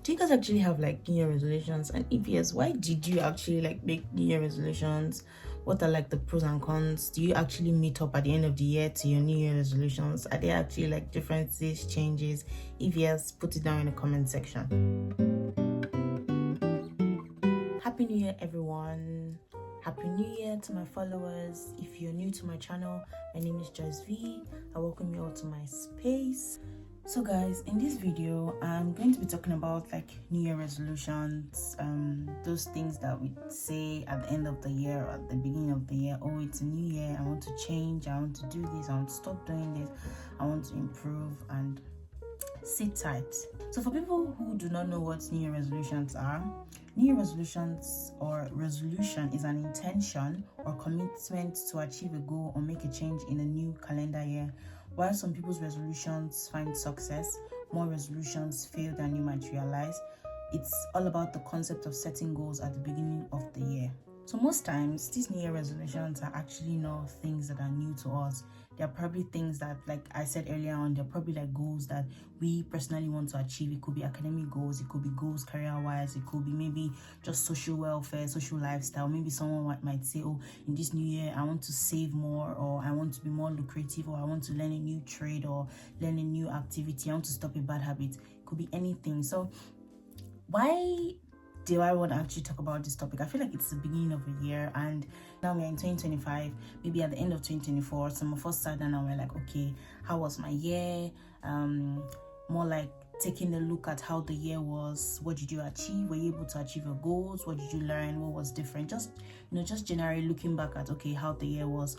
Do you guys actually have like New Year resolutions? And if yes, why did you actually like make New Year resolutions? What are like the pros and cons? Do you actually meet up at the end of the year to your New Year resolutions? Are there actually like differences, changes? If yes, put it down in the comment section. Happy New Year, everyone. Happy New Year to my followers. If you're new to my channel, my name is Joyce V. I welcome you all to my space. So guys, in this video I'm going to be talking about like New Year resolutions, those things that we say at the end of the year or at the beginning of the year. Oh, it's a new year, I want to change, I want to do this, I want to stop doing this, I want to improve, and sit tight. So for people who do not know what New Year resolutions are, New Year resolutions or resolution is an intention or commitment to achieve a goal or make a change in a new calendar year. While some people's resolutions find success, more resolutions fail than you might realize. It's all about the concept of setting goals at the beginning of the year. So most times, these New Year resolutions are actually not things that are new to us. They're probably things that, like I said earlier on, they're probably like goals that we personally want to achieve. It could be academic goals, it could be goals career-wise, it could be maybe just social welfare, social lifestyle. Maybe someone might say, oh, in this new year, I want to save more, or I want to be more lucrative, or I want to learn a new trade or learn a new activity. I want to stop a bad habit. It could be anything. So why do I want to actually talk about this topic? I feel like it's the beginning of a year, and now we're in 2025. Maybe at the end of 2024, some of us sat down and we're like, okay, how was my year? More like taking a look at how the year was. What did you achieve? Were you able to achieve your goals? What did you learn? What was different? Just generally looking back at, okay, how the year was.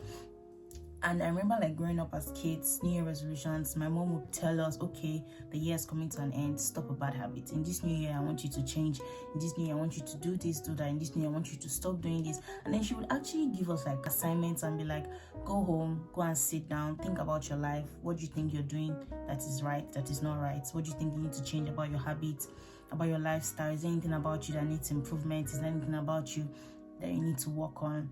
And I remember like growing up as kids, New Year resolutions, my mom would tell us, okay, the year is coming to an end, stop a bad habit. In this new year, I want you to change. In this new year, I want you to do this, do that. In this new year, I want you to stop doing this. And then she would actually give us like assignments and be like, go home, go and sit down, think about your life. What do you think you're doing that is right, that is not right? What do you think you need to change about your habits, about your lifestyle? Is there anything about you that needs improvement? Is there anything about you that you need to work on?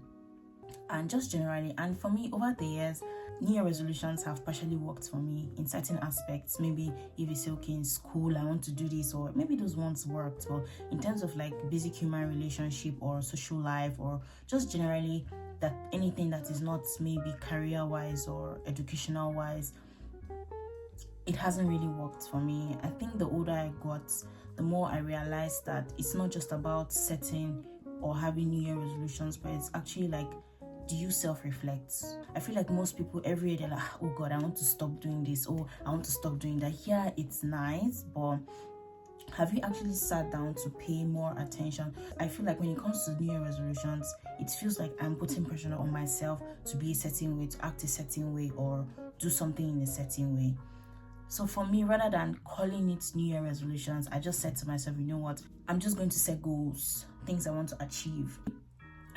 And just generally, and for me, over the years, New Year resolutions have partially worked for me in certain aspects. Maybe if you say, okay, in school I want to do this, or maybe those ones worked, but in terms of like basic human relationship or social life, or just generally that anything that is not maybe career wise or educational wise, it hasn't really worked for me. I think the older I got, the more I realized that it's not just about setting or having New Year resolutions, but it's actually like, do you self-reflect? I feel like most people every year they're like, oh God, I want to stop doing this, oh, I want to stop doing that. Yeah, it's nice, but have you actually sat down to pay more attention? I feel like when it comes to New Year resolutions, it feels like I'm putting pressure on myself to be a certain way, to act a certain way, or do something in a certain way. So for me, rather than calling it New Year resolutions, I just said to myself, you know what, I'm just going to set goals, things I want to achieve.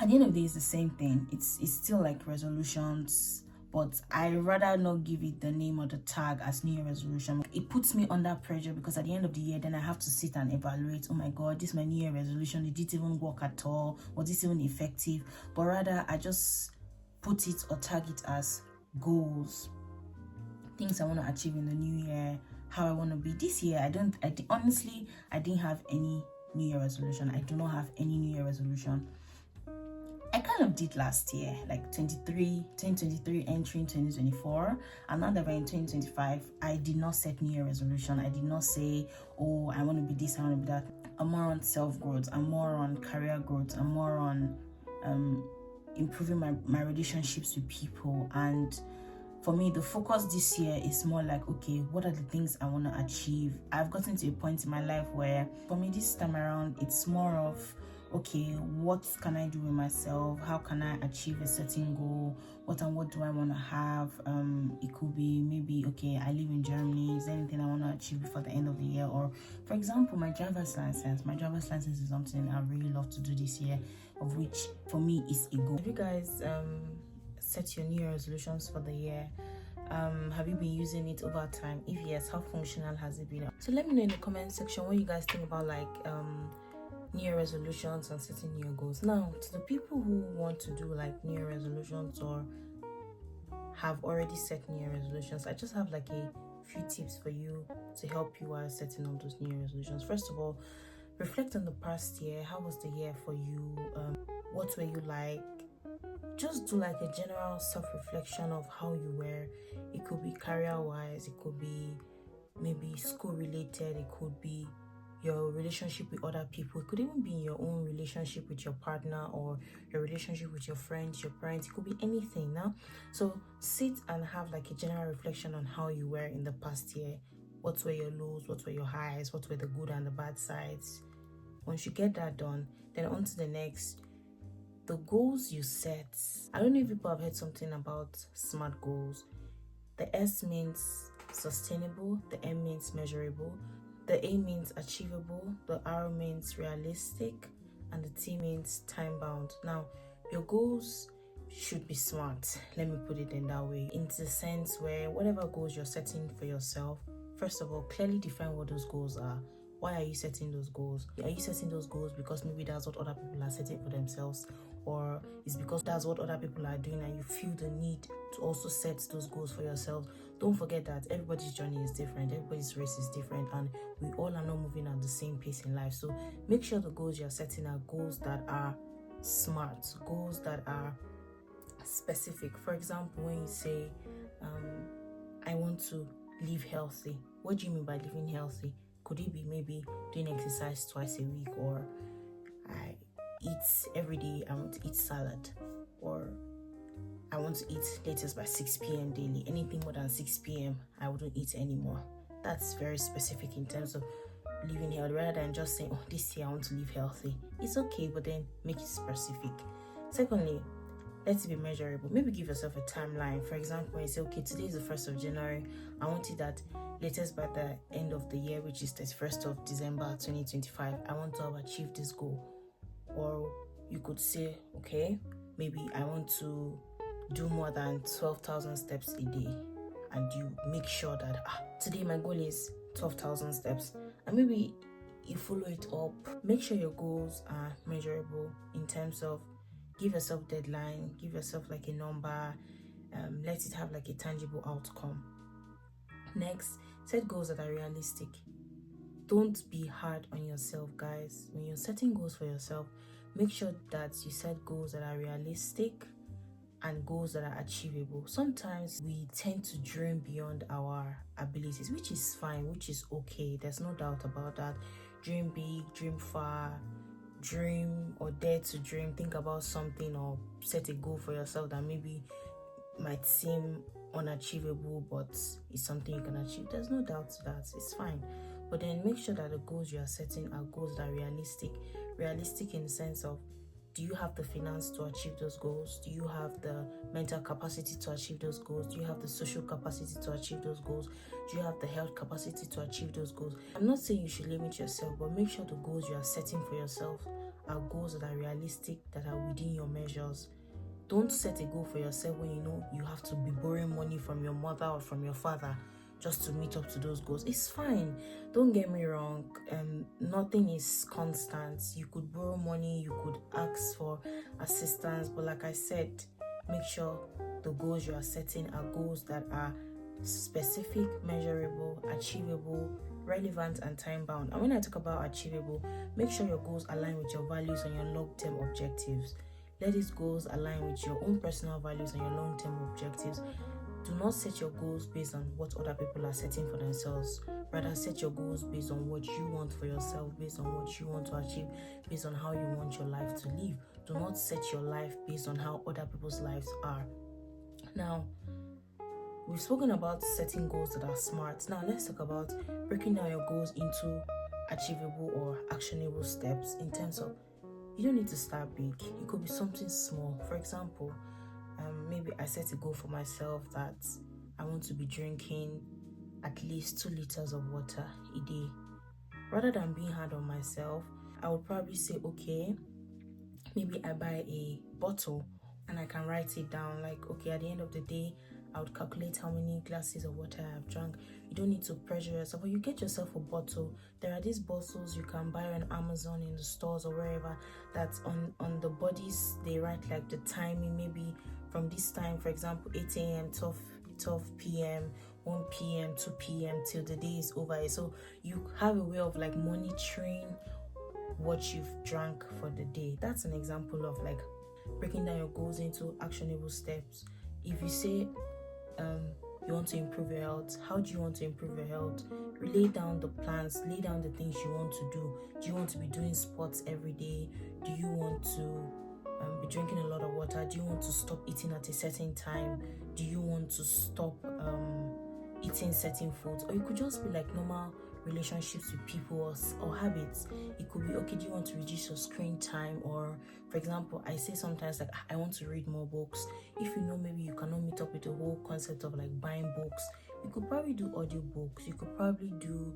At the end of the day, it's the same thing. It's still like resolutions, but I rather not give it the name or the tag as New Year resolution. It puts me under pressure because at the end of the year, then I have to sit and evaluate, oh my God, this is my New Year resolution. Did it even work at all? Was this even effective? But rather, I just put it or tag it as goals, things I want to achieve in the new year, how I want to be. This year, honestly, I didn't have any New Year resolution. I do not have any New Year resolution. I kind of did last year, like 2023 entering 2024, and now that we're in 2025, I did not set New Year resolution. I did not say, oh, I want to be this, I want to be that. I'm more on self-growth, I'm more on career growth, I'm more on improving my relationships with people. And for me, the focus this year is more like, okay, what are the things I want to achieve? I've gotten to a point in my life where, for me this time around, it's more of, okay, what can I do with myself? How can I achieve a certain goal? What do I want to have? It could be maybe, okay, I live in Germany. Is there anything I want to achieve before the end of the year? Or, for example, my driver's license. My driver's license is something I really love to do this year, of which for me is a goal. Have you guys set your New Year resolutions for the year? Have you been using it over time? If yes, how functional has it been? So let me know in the comment section what you guys think about like New Year resolutions and setting New Year goals. Now, to the people who want to do like New Year resolutions or have already set New Year resolutions, I just have like a few tips for you to help you while setting up those New Year resolutions. First of all, reflect on the past year. How was the year for you? What were you like? Just do like a general self-reflection of how you were. It could be career-wise, it could be maybe school-related, it could be your relationship with other people, it could even be your own relationship with your partner or your relationship with your friends, your parents. It could be anything now. So sit and have like a general reflection on how you were in the past year. What were your lows, what were your highs, what were the good and the bad sides. Once you get that done, then on to the next. The goals you set. I don't know if people have heard something about SMART goals. The S means sustainable, the M means measurable, the A means achievable, the R means realistic, and the T means time bound. Now, your goals should be smart. Let me put it in that way. In the sense where whatever goals you're setting for yourself, first of all, clearly define what those goals are. Why are you setting those goals? Are you setting those goals because maybe that's what other people are setting for themselves? Or it's because that's what other people are doing and you feel the need to also set those goals for yourself? Don't forget that everybody's journey is different, everybody's race is different, and we all are not moving at the same pace in life. So make sure the goals you're setting are goals that are smart, goals that are specific. For example, when you say, I want to live healthy, what do you mean by living healthy? Could it be maybe doing exercise twice a week, or I eat every day, I want to eat salad, or I want to eat latest by 6 p.m. daily. Anything more than 6 p.m. I wouldn't eat anymore. That's very specific in terms of living healthy, rather than just saying, oh, this year I want to live healthy. It's okay, but then make it specific. Secondly, let's be measurable. Maybe give yourself a timeline. For example, when you say, okay, today is the 1st of January. I want it that latest by the end of the year, which is 31st of December 2025, I want to have achieved this goal. Or you could say, okay, maybe I want to do more than 12,000 steps a day, and you make sure that today my goal is 12,000 steps, and maybe you follow it up. Make sure your goals are measurable in terms of give yourself deadline, give yourself like a number, let it have like a tangible outcome. Next, set goals that are realistic. Don't be hard on yourself, guys. When you're setting goals for yourself, make sure that you set goals that are realistic and goals that are achievable. Sometimes we tend to dream beyond our abilities, which is fine, which is okay. There's no doubt about that. Dream big, dream far, dream or dare to dream. Think about something or set a goal for yourself that maybe might seem unachievable, but it's something you can achieve. There's no doubt to that. It's fine. But then make sure that the goals you are setting are goals that are realistic. Realistic in the sense of, do you have the finance to achieve those goals? Do you have the mental capacity to achieve those goals? Do you have the social capacity to achieve those goals? Do you have the health capacity to achieve those goals? I'm not saying you should limit yourself, but make sure the goals you are setting for yourself are goals that are realistic, that are within your measures. Don't set a goal for yourself when you know you have to be borrowing money from your mother or from your father just to meet up to those goals. It's fine. Don't get me wrong. Nothing is constant. You could borrow money, you could ask for assistance, but like I said, make sure the goals you are setting are goals that are specific, measurable, achievable, relevant, and time-bound. And when I talk about achievable, make sure your goals align with your values and your long-term objectives. Let these goals align with your own personal values and your long-term objectives. Do not set your goals based on what other people are setting for themselves. Rather, set your goals based on what you want for yourself, based on what you want to achieve, based on how you want your life to live. Do not set your life based on how other people's lives are. Now, we've spoken about setting goals that are smart. Now, let's talk about breaking down your goals into achievable or actionable steps in terms of, you don't need to start big. It could be something small. For example, maybe I set a goal for myself that I want to be drinking at least 2 liters of water a day. Rather than being hard on myself, I would probably say, okay, maybe I buy a bottle and I can write it down. Like, okay, at the end of the day, I would calculate how many glasses of water I have drunk. You don't need to pressure yourself. When you get yourself a bottle, there are these bottles you can buy on Amazon, in the stores or wherever, that's on the bodies, they write like the timing, maybe from this time, for example, 8 a.m., 12 p.m., 1 p.m., 2 p.m. till the day is over. So you have a way of like monitoring what you've drank for the day. That's an example of like breaking down your goals into actionable steps. If you say you want to improve your health, how do you want to improve your health? Lay down the plans, lay down the things you want to do. Do you want to be doing sports every day? Do you want to be drinking a lot of water? Do you want to stop eating at a certain time? Do you want to stop eating certain foods? Or it could just be like normal relationships with people or habits. It could be, okay, do you want to reduce your screen time? Or for example, I say sometimes like I want to read more books. If you know maybe you cannot meet up with the whole concept of like buying books, you could probably do audiobooks. You could probably do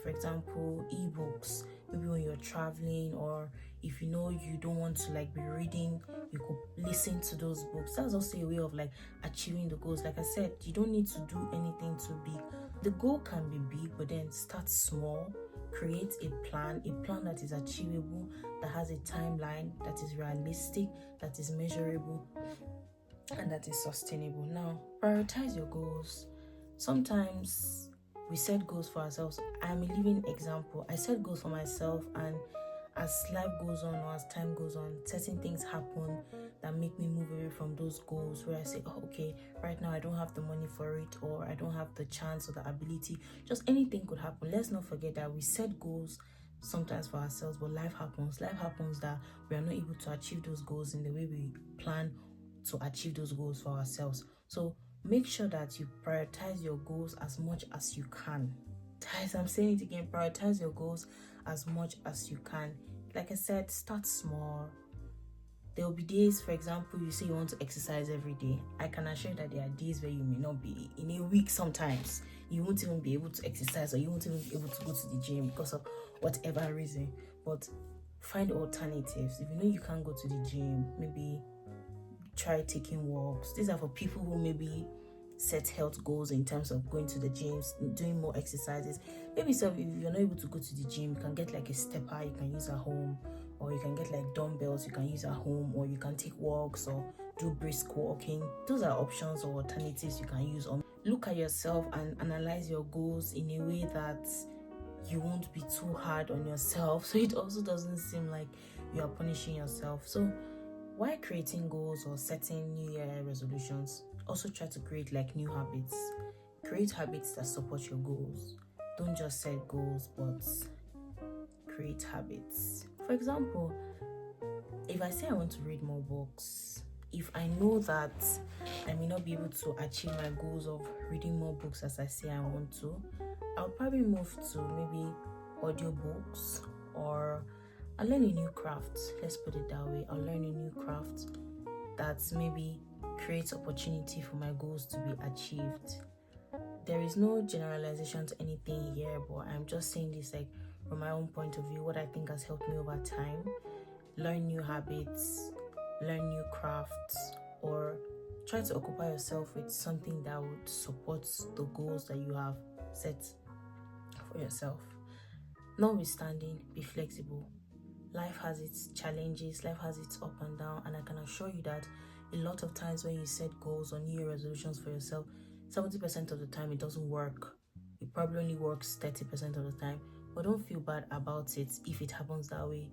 for example, ebooks, maybe when you're traveling, or if you know you don't want to like be reading, you could listen to those books. That's also a way of like achieving the goals. Like I said, you don't need to do anything too big. The goal can be big, but then start small. Create a plan that is achievable, that has a timeline, that is realistic, that is measurable, and that is sustainable. Now, prioritize your goals. Sometimes we set goals for ourselves. I'm a living example. I set goals for myself, and as life goes on or as time goes on, certain things happen that make me move away from those goals, where I say, oh, okay, right now I don't have the money for it, or I don't have the chance or the ability. Just anything could happen. Let's not forget that we set goals sometimes for ourselves, but life happens that we are not able to achieve those goals in the way we plan to achieve those goals for ourselves. So make sure that you prioritize your goals as much as you can. Guys, I'm saying it again, prioritize your goals as much as you can. Like I said, start small. There will be days, for example, you say you want to exercise every day. I can assure you that there are days where you may not be. In a week, sometimes you won't even be able to exercise, or you won't even be able to go to the gym because of whatever reason. But find alternatives. If you know you can't go to the gym, maybe try taking walks. These are for people who maybe set health goals in terms of going to the gyms, doing more exercises. Maybe so if you're not able to go to the gym, you can get like a stepper you can use at home, or you can get like dumbbells you can use at home, or you can take walks or do brisk walking. Those are options or alternatives you can use. Or look at yourself and analyze your goals in a way that you won't be too hard on yourself, so it also doesn't seem like you are punishing yourself. So while creating goals or setting New Year resolutions, also try to create like new habits. Create habits that support your goals. Don't just set goals, but create habits. For example, if I say I want to read more books, if I know that I may not be able to achieve my goals of reading more books as I say I want to, I'll probably move to maybe audiobooks, or I'll learn a new craft. Let's put it that way. I'll learn a new craft that maybe creates opportunity for my goals to be achieved. There is no generalization to anything here, but I'm just saying this like from my own point of view, what I think has helped me over time. Learn new habits, learn new crafts, or try to occupy yourself with something that would support the goals that you have set for yourself. Notwithstanding, be flexible. Life has its challenges, life has its up and down, and I can assure you that a lot of times when you set goals or New Year resolutions for yourself, 70% of the time it doesn't work. It probably only works 30% of the time, but don't feel bad about it if it happens that way.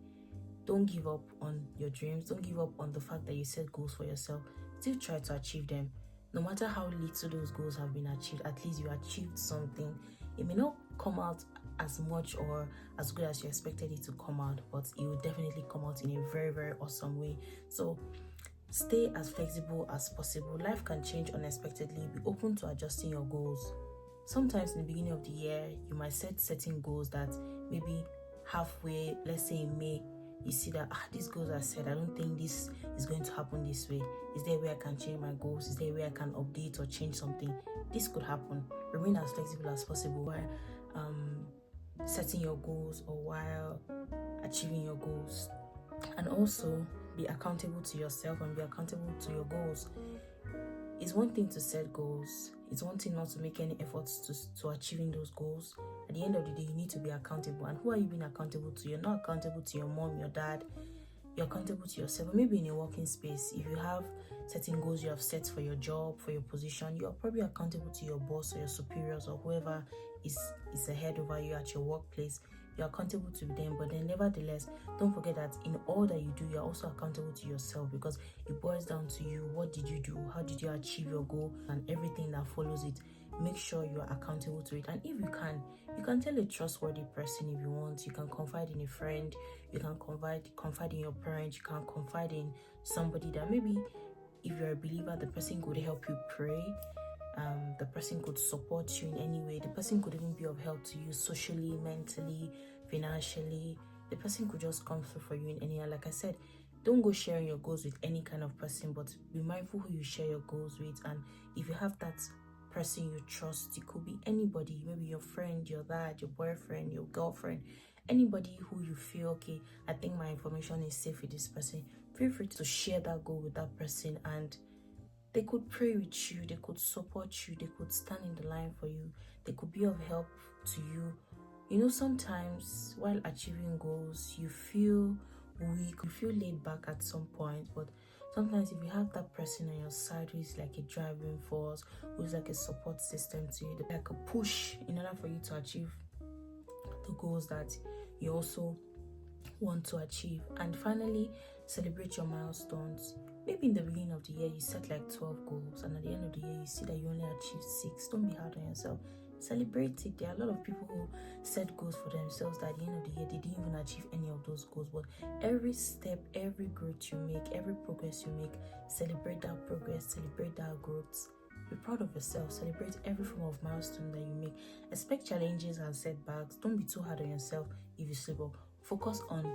Don't give up on your dreams. Don't give up on the fact that you set goals for yourself. Still try to achieve them. No matter how little those goals have been achieved, at least you achieved something. It may not come out as much or as good as you expected it to come out, but it will definitely come out in a very, very awesome way. So stay as flexible as possible. Life can change unexpectedly. Be open to adjusting your goals. Sometimes in the beginning of the year, you might set certain goals that maybe halfway, let's say in May, you see that these goals are set. I don't think this is going to happen this way. Is there a way I can change my goals? Is there a way I can update or change something? This could happen. Remain as flexible as possible while setting your goals or while achieving your goals. And also be accountable to yourself and be accountable to your goals. It's one thing to set goals. It's one thing not to make any efforts to achieving those goals. At the end of the day, you need to be accountable. And who are you being accountable to? You're not accountable to your mom, your dad, you're accountable to yourself. Or maybe in a working space, if you have certain goals you have set for your job, for your position, you're probably accountable to your boss or your superiors or whoever is ahead over you at your workplace. You're accountable to them, but then nevertheless, don't forget that in all that you do, you're also accountable to yourself, because it boils down to you. What did you do? How did you achieve your goal? And everything that follows it. Make sure you are accountable to it. And if you can tell a trustworthy person if you want. You can confide in a friend, you can confide in your parents, you can confide in somebody that maybe, if you're a believer, the person could help you pray. The person could support you in any way. The person could even be of help to you socially, mentally, financially. The person could just come through for you in any way. Like I said, don't go sharing your goals with any kind of person, but be mindful who you share your goals with. And if you have that person you trust, it could be anybody, maybe your friend, your dad, your boyfriend, your girlfriend, anybody who you feel, okay, I think my information is safe with this person. Feel free to share that goal with that person, and they could pray with you, they could support you, they could stand in the line for you, they could be of help to you. You know, sometimes while achieving goals, you feel weak, you feel laid back at some point, but sometimes if you have that person on your side who is like a driving force, who is like a support system to you, like a push in order for you to achieve the goals that you also want to achieve. And finally, celebrate your milestones. Maybe in the beginning of the year you set like 12 goals, and at the end of the year you see that you only achieved 6. Don't be hard on yourself. Celebrate it. There are a lot of people who set goals for themselves that at the end of the year they didn't even achieve any of those goals. But every step, every growth you make, every progress you make, celebrate that progress, celebrate that growth. Be proud of yourself. Celebrate every form of milestone that you make. Expect challenges and setbacks. Don't be too hard on yourself if you slip up. Focus on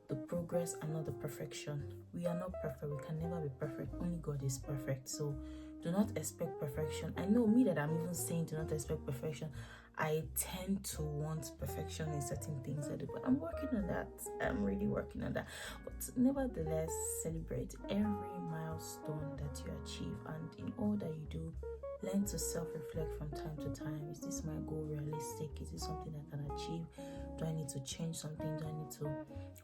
the progress and not the perfection. We are not perfect. We can never be perfect. Only God is perfect. So do not expect perfection. I know me that I'm even saying do not expect perfection. I tend to want perfection in certain things I do, but I'm working on that. I'm really working on that. But nevertheless, celebrate every milestone that you achieve, and in all that you do, learn to self-reflect from time to time. Is this my goal realistic? Is this something I can achieve? Do I need to change something? Do I need to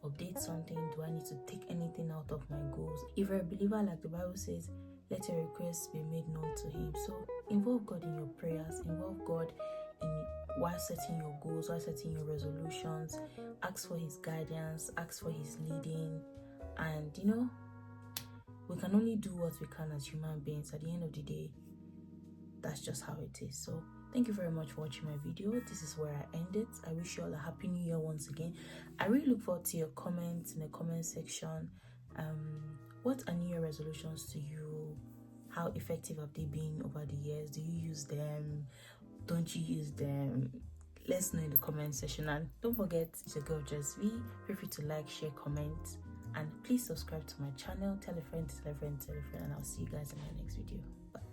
update something? Do I need to take anything out of my goals? If you're a believer, like the Bible says, let your requests be made known to him. So involve God in your prayers, involve God in while setting your goals, while setting your resolutions. Ask for his guidance, ask for his leading. And you know, we can only do what we can as human beings. At the end of the day, that's just how it is. So thank you very much for watching my video. This is where I end it. I wish you all a happy new year once again. I really look forward to your comments in the comment section. What are new year resolutions to you? How effective have they been over the years? Do you use them? Don't you use them? Let's know in the comment section. And don't forget, it's your girl Just V. Feel free to like, share, comment, and please subscribe to my channel. Tell a friend, tell a friend, tell a friend, and I'll see you guys in my next video. Bye.